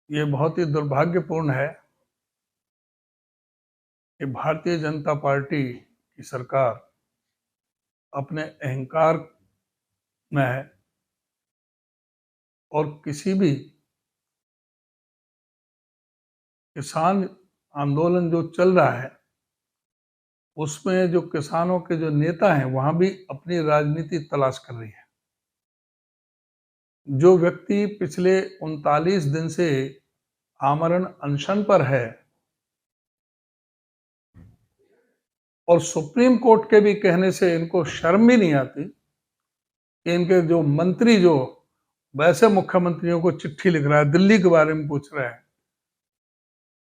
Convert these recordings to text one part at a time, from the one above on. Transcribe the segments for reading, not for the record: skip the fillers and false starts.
ये बहुत ही दुर्भाग्यपूर्ण है कि भारतीय जनता पार्टी की सरकार अपने अहंकार में है और किसी भी किसान आंदोलन जो चल रहा है उसमें जो किसानों के जो नेता हैं वहां भी अपनी राजनीति तलाश कर रही है। जो व्यक्ति पिछले 39 दिन से आमरण अनशन पर है और सुप्रीम कोर्ट के भी कहने से इनको शर्म भी नहीं आती कि इनके जो मंत्री जो वैसे मुख्यमंत्रियों को चिट्ठी लिख रहा है, दिल्ली के बारे में पूछ रहा है,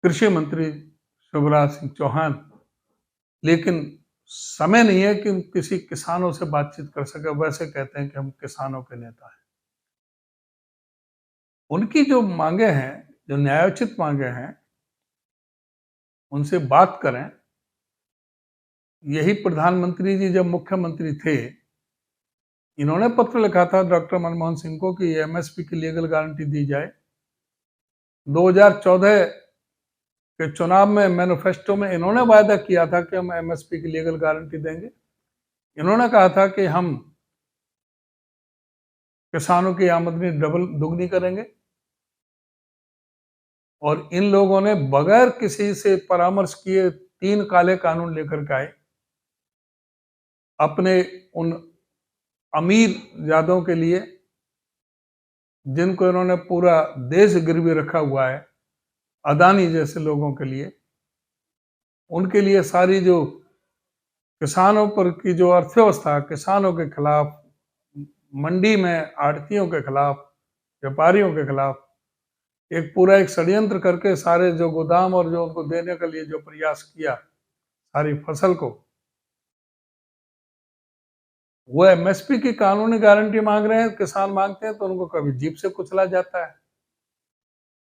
कृषि मंत्री शिवराज सिंह चौहान, लेकिन समय नहीं है कि किसी किसानों से बातचीत कर सके। वैसे कहते हैं कि हम किसानों के नेता हैं। उनकी जो मांगे हैं, जो न्यायोचित मांगे हैं, उनसे बात करें। यही प्रधानमंत्री जी जब मुख्यमंत्री थे, इन्होंने पत्र लिखा था डॉक्टर मनमोहन सिंह को कि एमएसपी की लीगल गारंटी दी जाए। 2014 के चुनाव में मैनिफेस्टो में इन्होंने वायदा किया था कि हम एमएसपी की लीगल गारंटी देंगे। इन्होंने कहा था कि हम किसानों की आमदनी दुगनी करेंगे और इन लोगों ने बगैर किसी से परामर्श किए 3 काले कानून लेकर के आए। अपने उन अमीर जादों के लिए जिनको इन्होंने पूरा देश गिरवी रखा हुआ है, अदानी जैसे लोगों के लिए, उनके लिए सारी जो किसानों पर की जो अर्थव्यवस्था, किसानों के खिलाफ, मंडी में आड़तियों के खिलाफ, व्यापारियों के खिलाफ एक पूरा एक षड्यंत्र करके सारे जो गोदाम और जो उनको देने के लिए जो प्रयास किया सारी फसल को, वो एमएसपी की कानूनी गारंटी मांग रहे हैं। किसान मांगते हैं तो उनको कभी जीप से कुचला जाता है।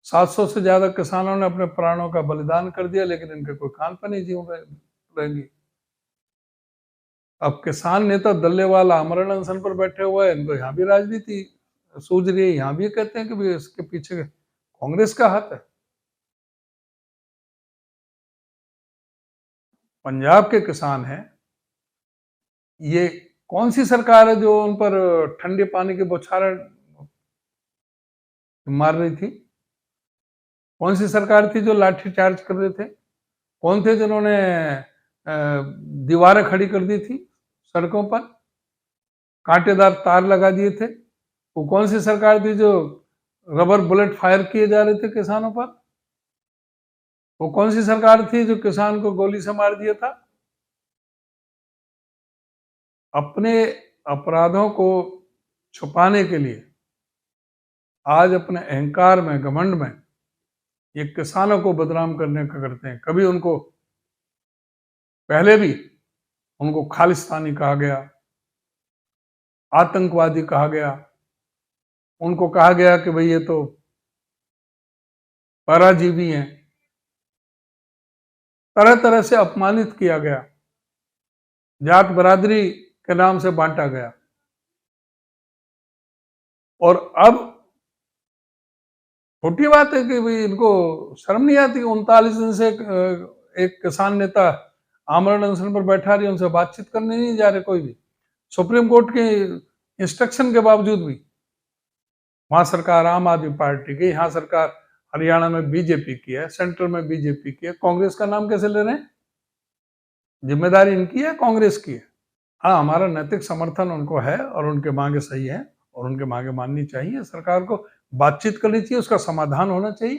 700 से ज्यादा किसानों ने अपने प्राणों का बलिदान कर दिया, लेकिन इनके कोई कान पर नहीं जीव रहेंगी। अब किसान नेता दल्लेवाल आमरण अनशन पर बैठे हुए हैं, इनको यहाँ भी राजनीति सूझ रही है। यहाँ भी कहते हैं कि भी इसके पीछे कांग्रेस का हाथ है। पंजाब के किसान हैं, ये कौन सी सरकार है जो उन पर ठंडे पानी की बौछारें मार रही थी? कौन सी सरकार थी जो लाठी चार्ज कर रहे थे? कौन थे जिन्होंने दीवारें खड़ी कर दी थी सड़कों पर, कांटेदार तार लगा दिए थे? वो कौन सी सरकार थी जो रबर बुलेट फायर किए जा रहे थे किसानों पर? वो कौन सी सरकार थी जो किसान को गोली से मार दिया था? अपने अपराधों को छुपाने के लिए आज अपने अहंकार में, घमंड में ये किसानों को बदनाम करने का करते हैं। कभी उनको पहले भी उनको खालिस्तानी कहा गया, आतंकवादी कहा गया, उनको कहा गया कि भाई ये तो पराजीवी हैं, तरह तरह से अपमानित किया गया, जात बरादरी के नाम से बांटा गया। और अब छोटी बात है कि भाई इनको शर्म नहीं आती। 39 दिन से एक किसान नेता आमरण अनशन पर बैठा रही, उनसे बातचीत करने नहीं जा रहे कोई भी, सुप्रीम कोर्ट के इंस्ट्रक्शन के बावजूद भी। वहां सरकार आम आदमी पार्टी की, यहाँ सरकार हरियाणा में बीजेपी की है, सेंट्रल में बीजेपी की है। कांग्रेस का नाम कैसे ले रहे हैं? जिम्मेदारी इनकी है, कांग्रेस की है। हाँ, हमारा नैतिक समर्थन उनको है और उनके मांगे सही है और उनके मांगे माननी चाहिए। सरकार को बातचीत करनी चाहिए, उसका समाधान होना चाहिए।